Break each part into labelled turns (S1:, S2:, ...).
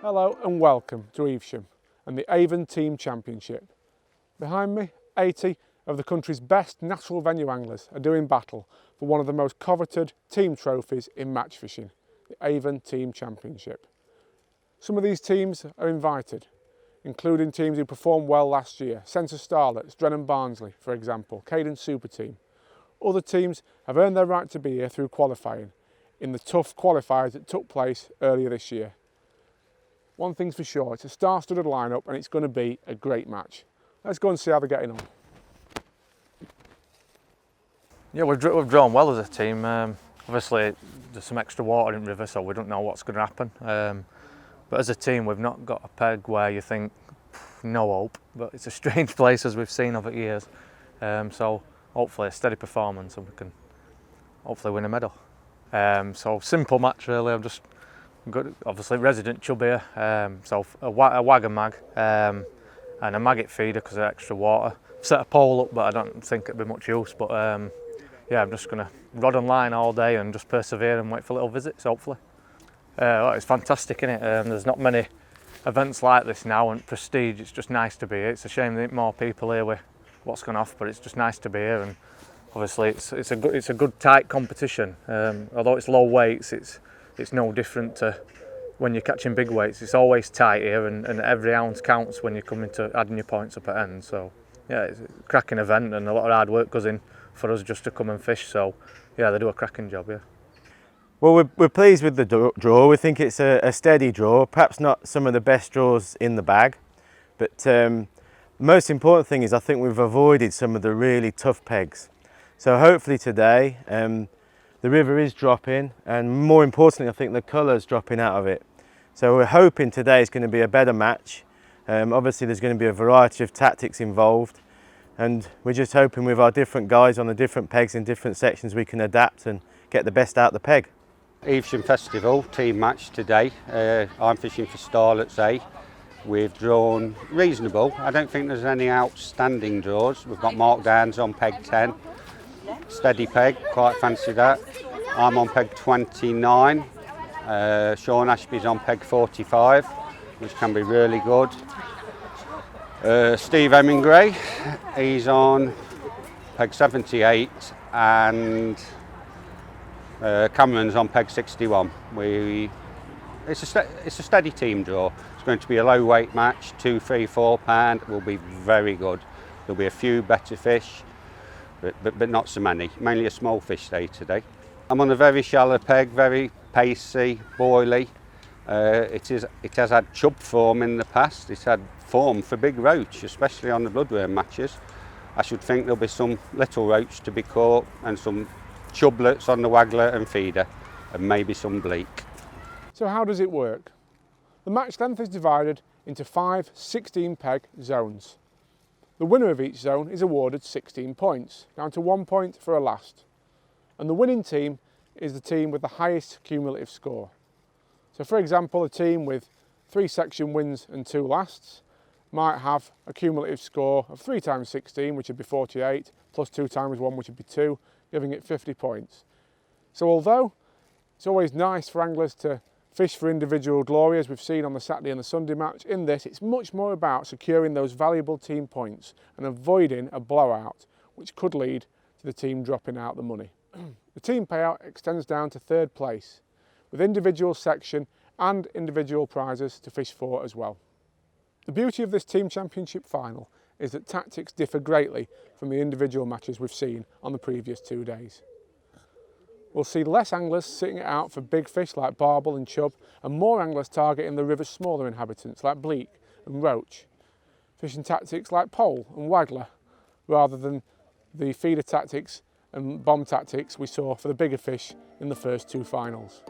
S1: Hello and welcome to Evesham and the Avon Team Championship. Behind me, 80 of the country's best natural venue anglers are doing battle for one of the most coveted team trophies in match fishing, the Avon Team Championship. Some of these teams are invited, including teams who performed well last year, Centre Starlets, Drennan Barnsley for example, Caden Super Team. Other teams have earned their right to be here through qualifying in the tough qualifiers that took place earlier this year. One thing's for sure, it's a star-studded lineup and it's going to be a great match. Let's go and see how they're getting on.
S2: Yeah, we've drawn well as a team. Obviously there's some extra water in the river, so we don't know what's going to happen. But as a team we've not got a peg where you think no hope, but it's a strange place as we've seen over years. So hopefully a steady performance and we can hopefully win a medal. So simple match really. I'm just good, obviously resident chub here, so a wagger mag and a maggot feeder because of extra water. Set a pole up but I don't think it'd be much use, but yeah, I'm just going to rod and line all day and just persevere and wait for little visits hopefully. Well, it's fantastic, isn't it? There's not many events like this now and prestige, it's just nice to be here. It's a shame there ain't more people here with what's gone off, but it's just nice to be here, and obviously it's a good tight competition. Although it's low weights, it's no different to when you're catching big weights. It's always tight here and every ounce counts when you're coming to adding your points up at end. So yeah, it's a cracking event and a lot of hard work goes in for us just to come and fish. So yeah, they do a cracking job, yeah.
S3: Well, we're pleased with the draw. We think it's a steady draw, perhaps not some of the best draws in the bag, but the most important thing is I think we've avoided some of the really tough pegs. So hopefully today the river is dropping, and more importantly I think the colour's dropping out of it. So we're hoping today is going to be a better match. Obviously there's going to be a variety of tactics involved, and we're just hoping with our different guys on the different pegs in different sections we can adapt and get the best out of the peg.
S4: Evesham Festival team match today. I'm fishing for Starlets A. We've drawn reasonable. I don't think there's any outstanding draws. We've got Mark Downs on peg 10. Steady peg, quite fancy that. I'm on peg 29. Sean Ashby's on peg 45, which can be really good. Steve Hemingway, he's on peg 78, and Cameron's on peg 61. It's a steady team draw. It's going to be a low weight match, 2, 3, 4 pound. Will be very good. There'll be a few better fish, but not so many. Mainly a small fish day today. I'm on a very shallow peg, very pacey, boily. It has had chub form in the past. It's had form for big roach, especially on the bloodworm matches. I should think there'll be some little roach to be caught and some chublets on the waggler and feeder, and maybe some bleak.
S1: So how does it work? The match length is divided into 5 16 peg zones. The winner of each zone is awarded 16 points, down to 1 point for a last. And the winning team is the team with the highest cumulative score. So for example, a team with 3 section wins and 2 lasts might have a cumulative score of 3 times 16, which would be 48, plus 2 times 1, which would be 2, giving it 50 points. So although it's always nice for anglers to fish for individual glory, as we've seen on the Saturday and the Sunday match, in this it's much more about securing those valuable team points and avoiding a blowout, which could lead to the team dropping out the money. The team payout extends down to 3rd place, with individual section and individual prizes to fish for as well. The beauty of this team championship final is that tactics differ greatly from the individual matches we've seen on the previous 2 days. We'll see less anglers sitting it out for big fish like barbel and chub, and more anglers targeting the river's smaller inhabitants like bleak and roach, fishing tactics like pole and waggler, rather than the feeder tactics and bomb tactics we saw for the bigger fish in the first 2 finals.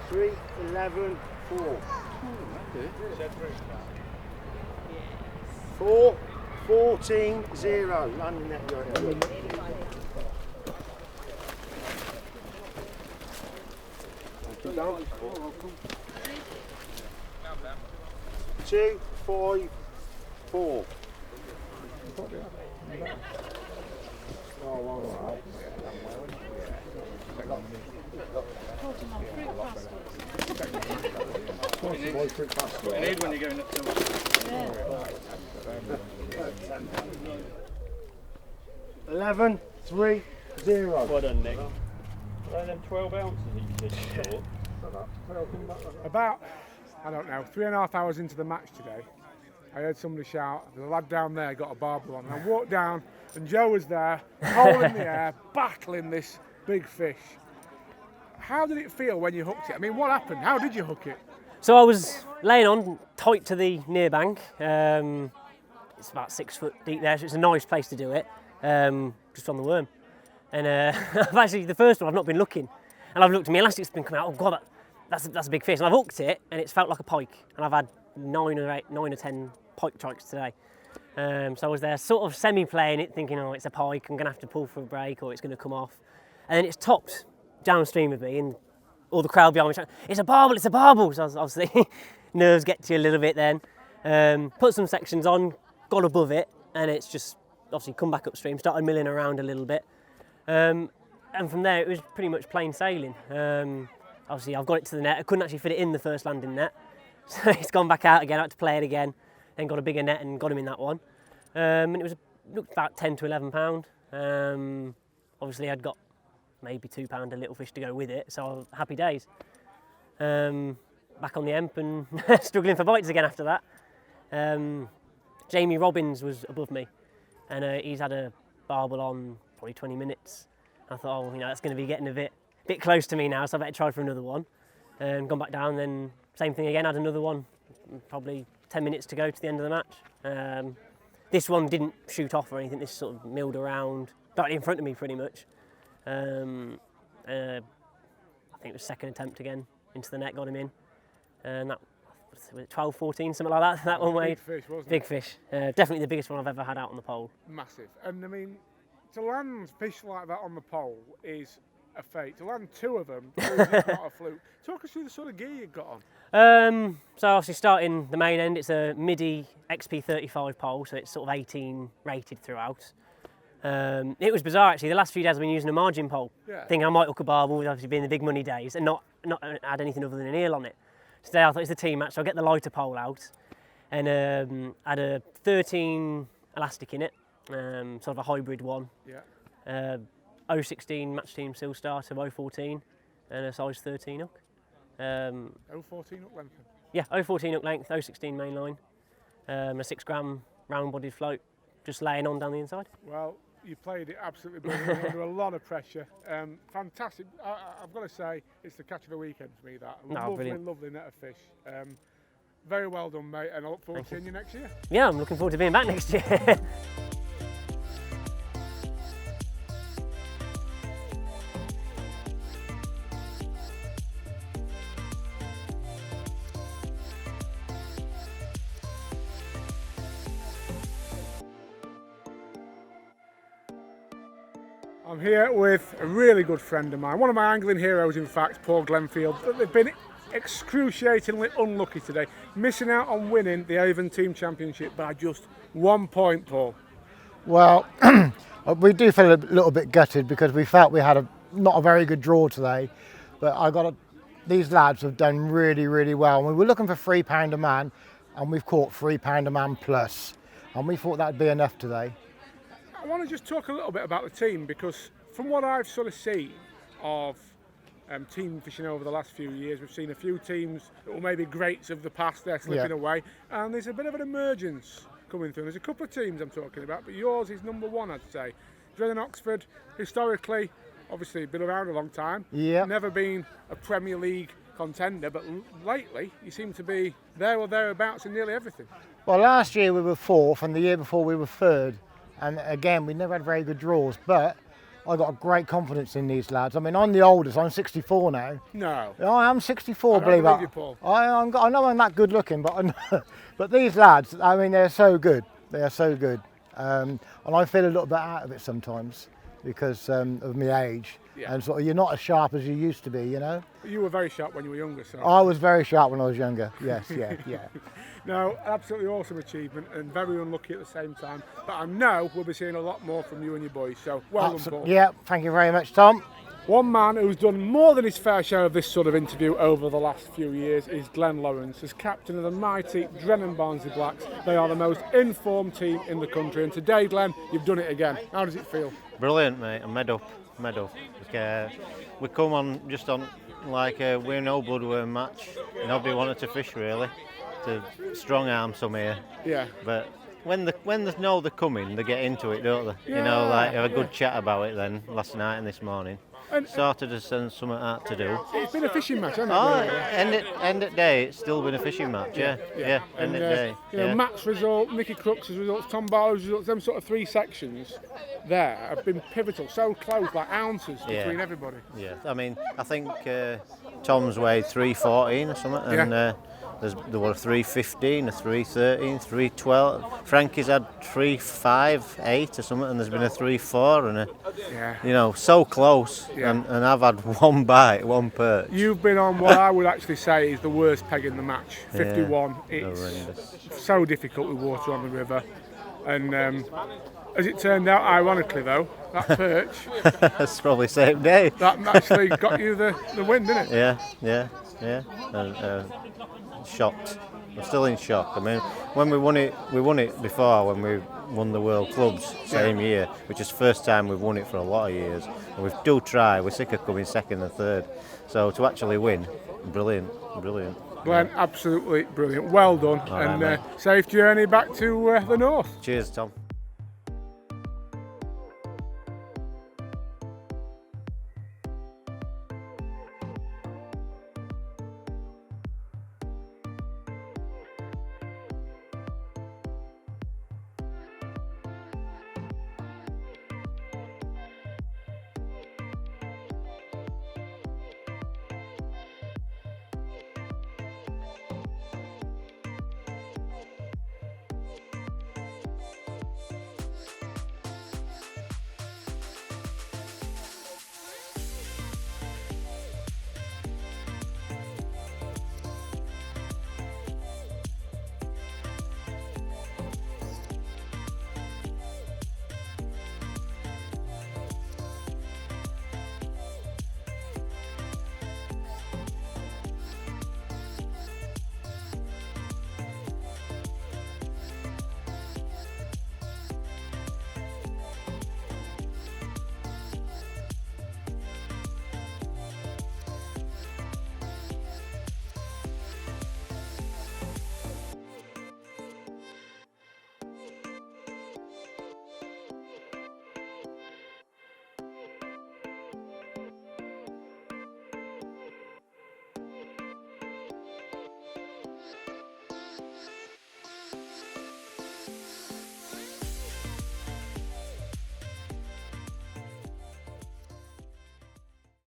S5: Three, 11, 4. 4, 14, 0. Landing net going. Down. 2, 5, 4.
S6: You need when you're going up to
S5: 11, 3, 0.
S6: Well done, Nick. Well, them 12 ounces that you said you
S1: About, I don't know, 3.5 hours into the match today, I heard somebody shout, the lad down there got a barbel on. And I walked down and Joe was there, pole in the air, battling this big fish. How did it feel when you hooked it? I mean, what happened? How did you hook it?
S7: So I was laying on tight to the near bank. It's about 6 foot deep there, so it's a nice place to do it, just on the worm. And I've actually, the first one, I've not been looking. And I've looked at my elastic's been coming out, oh God, that's a big fish. And I've hooked it, and it's felt like a pike. And I've had 9 or 10 pike strikes today. So I was there sort of semi-playing it, thinking, oh, it's a pike, I'm gonna have to pull for a break, or it's gonna come off. And then it's topped downstream of me, and all the crowd behind me shouting, it's a barbel, it's a barbel. So I was obviously, nerves get to you a little bit then. Put some sections on, got above it, and it's just obviously come back upstream, started milling around a little bit. And from there it was pretty much plain sailing. Obviously I've got it to the net, I couldn't actually fit it in the first landing net. So it's gone back out again, I had to play it again, then got a bigger net and got him in that one. And it looked about 10 to 11 pound. Obviously I'd got maybe £2 a little fish to go with it, so happy days. Back on the emp and struggling for bites again after that. Jamie Robbins was above me, and he's had a barbel on probably 20 minutes. I thought, oh, that's going to be getting a bit close to me now, so I better try for another one. Gone back down, then same thing again, had another one, probably 10 minutes to go to the end of the match. This one didn't shoot off or anything, this sort of milled around, right in front of me pretty much. I think it was second attempt again, into the net, got him in. And that was 12, 14, something like that, that one weighed.
S1: Big fish, wasn't it?
S7: Big fish. Definitely the biggest one I've ever had out on the pole.
S1: Massive. And I mean, to land fish like that on the pole is a fate. To land 2 of them is not a fluke. Talk us through the sort of gear you got on.
S7: So obviously starting the main end, it's a MIDI XP35 pole, so it's sort of 18 rated throughout. It was bizarre actually, the last few days I've been using a margin pole, thinking I might hook a barbel, obviously being the big money days, and not add anything other than an eel on it. Today I thought it's a team match, so I'll get the lighter pole out, and had a 13 elastic in it, sort of a hybrid one. Yeah. 016 match team seal starter, 014, and a size 13 hook.
S1: 014 hook length?
S7: Yeah, 014 hook length, 016 main line, a 6 gram round bodied float, just laying on down the inside.
S1: Well, you played it absolutely brilliant under a lot of pressure. Fantastic. I've got to say, it's the catch of the weekend for me, that. Lovely net of fish. Very well done, mate, and I look forward to seeing you next year.
S7: Yeah, I'm looking forward to being back next year.
S1: I'm here with a really good friend of mine, one of my angling heroes in fact, Paul Glenfield. They've been excruciatingly unlucky today, missing out on winning the Avon Team Championship by just 1 point, Paul.
S8: Well, we do feel a little bit gutted because we felt we had not a very good draw today, but these lads have done really, really well. And we were looking for £3 a man, and we've caught £3 a man plus, and we thought that'd be enough today.
S1: I want to just talk a little bit about the team, because from what I've sort of seen of team fishing over the last few years, we've seen a few teams that were maybe greats of the past, they're slipping away, and there's a bit of an emergence coming through. There's a couple of teams I'm talking about, but yours is number one, I'd say. Drilling Oxford, historically, obviously been around a long time, never been a Premier League contender, but lately you seem to be there or thereabouts in nearly everything.
S8: Well, last year we were 4th and the year before we were 3rd. And again, we never had very good draws, but I got great confidence in these lads. I mean, I'm the oldest, I'm 64 now.
S1: No.
S8: I am 64,
S1: I don't
S8: believe
S1: believe
S8: it.
S1: you, Paul.
S8: I know I'm that good looking, but these lads, I mean, they're so good. They are so good. And I feel a little bit out of it sometimes because of my age.
S1: Yeah.
S8: And sort of, you're not as sharp as you used to be, you know?
S1: You were very sharp when you were younger, so.
S8: I was very sharp when I was younger, yes, yeah.
S1: No, absolutely awesome achievement and very unlucky at the same time. But I know we'll be seeing a lot more from you and your boys, so well done, Paul.
S8: Yeah, thank you very much, Tom.
S1: One man who's done more than his fair share of this sort of interview over the last few years is Glenn Lawrence. As captain of the mighty Drennan Barnsley Blacks, they are the most informed team in the country. And today, Glenn, you've done it again. How does it feel?
S9: Brilliant, mate. I'm made up. We come on just on like we're no blood we're match. Nobody wanted to fish really, to strong arm some here.
S1: Yeah.
S9: But when they know they're coming, they get into it, don't they?
S1: Yeah.
S9: You know, like have a good chat about it then last night and this morning.
S1: And
S9: Started to send something out to do.
S1: it's been a fishing match, hasn't it?
S9: Oh,
S1: really?
S9: end of day, it's still been a fishing match, yeah. End of day.
S1: You know, Matt's result, Mickey Crooks' results, Tom Barlow's results, them sort of 3 sections there have been pivotal, so close, like ounces between everybody.
S9: Yeah, I mean, I think Tom's weighed 314 or something, and there were 315, a 313, 312. Frankie's had 358 or something, and there's been a 34 and you know, so close.
S1: Yeah.
S9: And I've had one bite, one perch.
S1: You've been on what I would actually say is the worst peg in the match, 51. It's
S9: Horrendous.
S1: so difficult with water on the river. And as it turned out, ironically though, that perch,
S9: It's probably same day.
S1: that actually got you the win, didn't it?
S9: Yeah. And, shocked. I'm still in shock. I mean, when we won it before when we won the World Clubs same year, which is the first time we've won it for a lot of years. And we do try. We're sick of coming second and third. So to actually win, brilliant.
S1: Glenn, absolutely brilliant. Well done.
S9: All right,
S1: and
S9: mate.
S1: safe journey back to the north.
S9: Cheers, Tom.